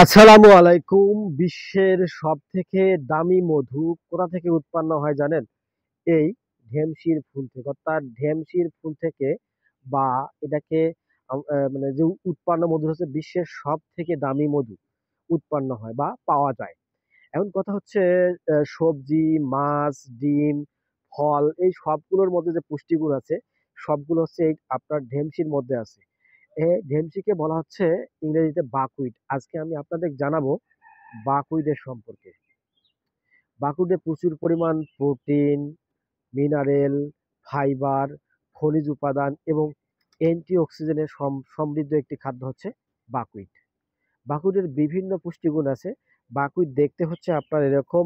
আসসালামু আলাইকুম। বিশ্বের সব থেকে দামি মধু কোথা থেকে উৎপন্ন হয় জানেন? এই ঢেমশির ফুল থেকে, অর্থাৎ ঢেমশির ফুল থেকে, বা এটাকে মানে যে উৎপন্ন মধু হচ্ছে বিশ্বের সব থেকে দামি মধু উৎপন্ন হয় বা পাওয়া যায়। এখন কথা হচ্ছে, সবজি, মাছ, ডিম, ফল, এই সবগুলোর মধ্যে যে পুষ্টিগুণ আছে সবগুলো হচ্ছে এই আপনার ঢেমশির মধ্যে আছে। ঢেমশিকে বলা হচ্ছে ইংরেজিতে বাকউইট। আজকে আমি আপনাদের জানাবো বাকউইটের সম্পর্কে। বাকউইটে প্রচুর পরিমাণ প্রোটিন, মিনারেল, ফাইবার, খনিজ উপাদান এবং অ্যান্টিঅক্সিডেন্টে সমৃদ্ধ একটি খাদ্য হচ্ছে বাকউইট। বাকউইটের বিভিন্ন পুষ্টিগুণ আছে। বাকউইট দেখতে হচ্ছে আপনার এরকম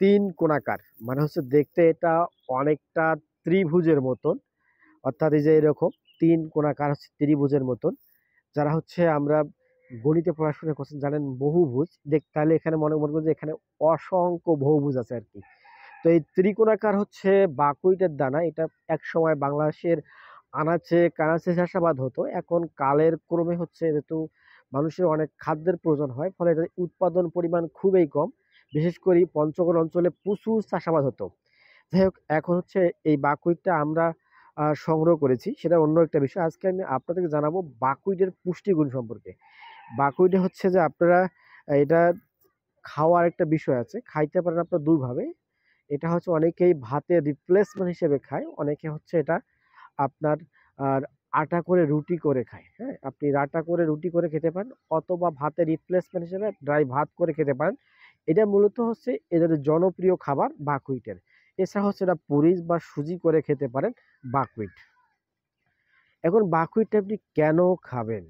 তিন কোণাকার, মানে হচ্ছে দেখতে এটা অনেকটা ত্রিভুজের মতন, অর্থাৎ এই যে এরকম তিন কোণাকার হচ্ছে ত্রিভুজের মতন। যারা হচ্ছে আমরা গণিতে পড়াশোনা করছেন জানেন বহুভুজ তাহলে এখানে মনে মনে করুন যে এখানে অসংখ্য বহুভুজ আছে আর কি। তো এই ত্রিকোণাকার হচ্ছে বাকউইটের দানা, এটা এক সময় বাংলাদেশের আনাচে কানাচে চাষাবাদ হতো। এখন কালের ক্রমে হচ্ছে যেহেতু মানুষের অনেক খাদ্যের প্রয়োজন হয়, ফলে এটার উৎপাদন পরিমাণ খুবই কম। বিশেষ করে পঞ্চগড় অঞ্চলে প্রচুর চাষাবাদ হতো। যাই হোক, এখন হচ্ছে এই বাকউইটটা আমরা সংগ্রহ করেছি, সেটা অন্য একটা বিষয়। আজকে আমি আপনাদেরকে জানাবো বাকউইটের পুষ্টিগুণ সম্পর্কে। বাকউইটে হচ্ছে যে আপনারা এটা খাওয়ার একটা বিষয় আছে, খাইতে পারেন আপনারা দুইভাবে। এটা হচ্ছে অনেকেই ভাতের রিপ্লেসমেন্ট হিসেবে খায়, অনেকে হচ্ছে এটা আপনার আর আটা করে রুটি করে খায়। হ্যাঁ, আপনি আটা করে রুটি করে খেতে পারেন, অথবা ভাতের রিপ্লেসমেন্ট হিসেবে ড্রাই ভাত করে খেতে পারেন। এটা মূলত হচ্ছে এদের জনপ্রিয় খাবার বাকউইটের। এছাড়া হচ্ছে এটা পুরি বা সুজি করে খেতে পারেন বাকউইট। এখন বাকউইটটা আপনি কেন খাবেন?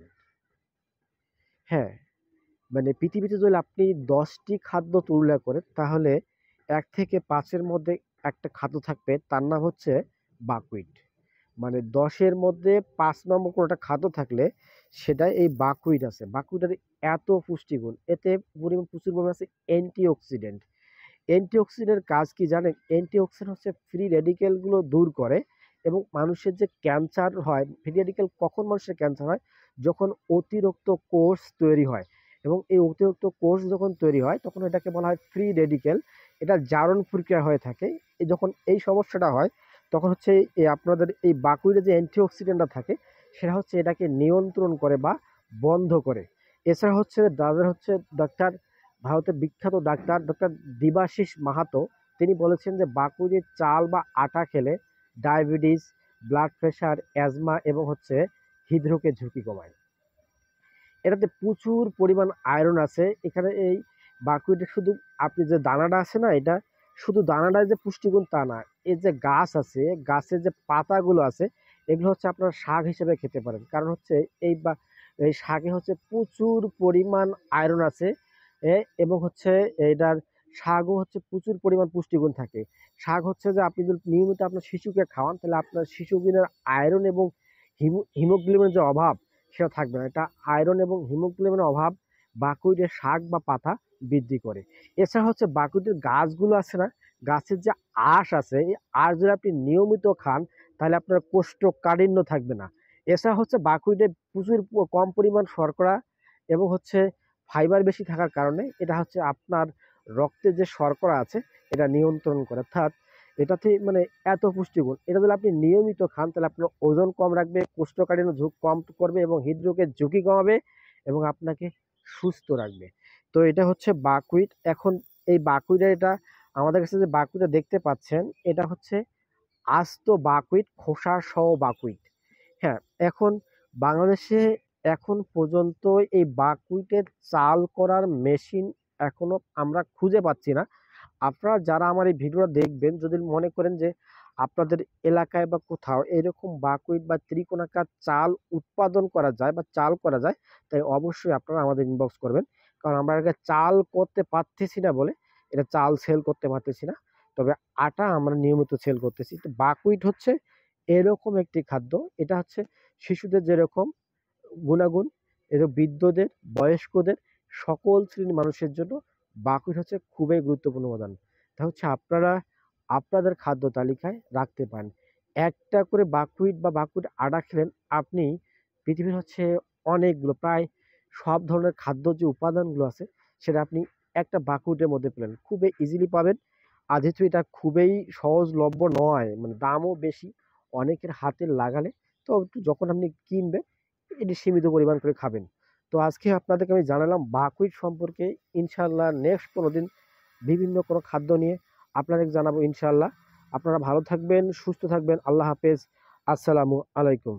হ্যাঁ, মানে পৃথিবীতে যদি আপনি 10টি খাদ্য তুলনা করেন, তাহলে 1 থেকে 5 এর মধ্যে একটা খাদ্য থাকবে, তার নাম হচ্ছে বাকউইট। মানে 10 এর মধ্যে 5 নম্বর কোনো একটা খাদ্য থাকলে সেটাই এই বাকউইট আছে। বাকউইটের এত পুষ্টিগুণ, এতে প্রচুর পরিমাণে আছে অ্যান্টিঅক্সিডেন্ট। অ্যান্টিঅক্সিডেন্টের কাজ কি জানেন? অ্যান্টিঅক্সিডেন্ট হচ্ছে ফ্রি রেডিকেল গুলো দূর করে, এবং মানুষের যে ক্যান্সার হয়, ফ্রি রেডিকেল কখন মানুষের ক্যান্সার হয়? যখন অতিরিক্ত কোষ তৈরি হয়। এবং এই অতিরিক্ত কোষ যখন তৈরি হয় তখন এটাকে বলা হয় ফ্রি রেডিকেল। এটা জারণ প্রক্রিয়া হয়ে থাকে। যখন এই সমস্যাটা হয় তখন হচ্ছে এই আপনাদের এই বাকউইটে যে অ্যান্টিঅক্সিডেন্টটা থাকে সেটা হচ্ছে এটাকে নিয়ন্ত্রণ করে বা বন্ধ করে। এছাড়া হচ্ছে যাদের হচ্ছে ডাক্তার, ভারতের বিখ্যাত ডাক্তার ডক্টর দেবাশিস মাহাতো, তিনি বলেছেন যে বাকুইটের চাল বা আটা খেলে ডায়াবেটিস, ব্লাড প্রেশার, অ্যাজমা এবং হচ্ছে হৃদরোগের ঝুঁকি কমায়। এটাতে প্রচুর পরিমাণ আয়রন আছে। এখানে এই বাকউইটে শুধু আপনি যে দানাটা আছে না, এটা শুধু দানাটাই যে পুষ্টিগুণ তা না। এই যে গাছ আছে, গাছের যে পাতাগুলো আছে, এগুলো হচ্ছে আপনার শাক হিসেবে খেতে পারেন। কারণ হচ্ছে এই বা এই শাকে হচ্ছে প্রচুর পরিমাণ আয়রন আছে। এবং হচ্ছে এটার শাকও হচ্ছে প্রচুর পরিমাণ পুষ্টিগুণ থাকে। শাক হচ্ছে যে আপনি যদি নিয়মিত আপনার শিশুকে খাওয়ান, তাহলে আপনার শিশুদের আয়রন এবং হিমোগ্লোবিনের যে অভাব সেটা থাকবে না। এটা আয়রন এবং হিমোগ্লোবিনের অভাব বাকউইটের শাক বা পাতা বৃদ্ধি করে। এছাড়া হচ্ছে বাকউইটের গাছগুলো আছে না, গাছের যে আঁশ আছে, এই আঁশ যদি আপনি নিয়মিত খান তাহলে আপনার কোষ্ঠকাঠিন্য থাকবে না। এছাড়া হচ্ছে বাকউইটে প্রচুর কম পরিমাণ শর্করা এবং হচ্ছে ফাইবার বেশি থাকার কারণে এটা হচ্ছে আপনার রক্তে যে শর্করা আছে এটা নিয়ন্ত্রণ করে। অর্থাৎ এটাতে মানে এত পুষ্টিগুণ, এটা যদি আপনি নিয়মিত খান তাহলে আপনার ওজন কম রাখবে, কোষ্ঠকাঠিন্য ঝুঁকি কম করবে এবং হৃদরোগের ঝুঁকি কমাবে এবং আপনাকে সুস্থ রাখবে। তো এটা হচ্ছে বাকউইট। এখন এই বাকউইটে এটা আমাদের কাছে যে বাকউইটটা দেখতে পাচ্ছেন, এটা হচ্ছে আস্ত বাকউইট, খোসা সহ বাকউইট। হ্যাঁ, এখন বাংলাদেশে এখন পর্যন্ত এই বাকউইটের চাল করার মেশিন এখনো আমরা খুঁজে পাচ্ছি না। আপনারা যারা আমার এই ভিডিওটা দেখবেন, যদি মনে করেন যে আপনাদের এলাকায় বা কোথাও এরকম বাকউইট বা ত্রিকোণাকার চাল উৎপাদন করা যায় বা চাল করা যায়, তাই অবশ্যই আপনারা আমাদের ইনবক্স করবেন। কারণ আমরা আগে চাল করতে পারতেছি না বলে এটা চাল সেল করতে পারতেছি না। তবে আটা আমরা নিয়মিত সেল করতেছি। তো বাকউইট হচ্ছে এরকম একটি খাদ্য, এটা হচ্ছে শিশুদের যেরকম গুণাগুণ, এরকম বৃদ্ধদের, বয়স্কদের, সকল শ্রেণীর মানুষের জন্য বাকউইট হচ্ছে খুবই গুরুত্বপূর্ণ উপাদান। তা হচ্ছে আপনারা আপনাদের খাদ্য তালিকায় রাখতে পারেন। একটা করে বাকউইট বা বাকউইট আটা খেলেন, আপনি পৃথিবীর হচ্ছে অনেকগুলো, প্রায় সব ধরনের খাদ্য যে উপাদানগুলো আছে সেটা আপনি একটা বাকুটের মধ্যে পেলেন, খুবই ইজিলি পাবেন। আর যেহেতু এটা খুবই সহজলভ্য নয়, মানে দামও বেশি, অনেকের হাতে লাগালে তো একটু যখন আপনি কিনবেন এটি সীমিত পরিমাণ করে খাবেন। তো আজকে আপনাদেরকে আমি জানালাম বাকুইট সম্পর্কে। ইনশাল্লাহ নেক্সট কোনো দিন বিভিন্ন কোনো খাদ্য নিয়ে আপনাদের জানাবো ইনশাল্লাহ। আপনারা ভালো থাকবেন, সুস্থ থাকবেন। আল্লাহ হাফেজ। আসসালামু আলাইকুম।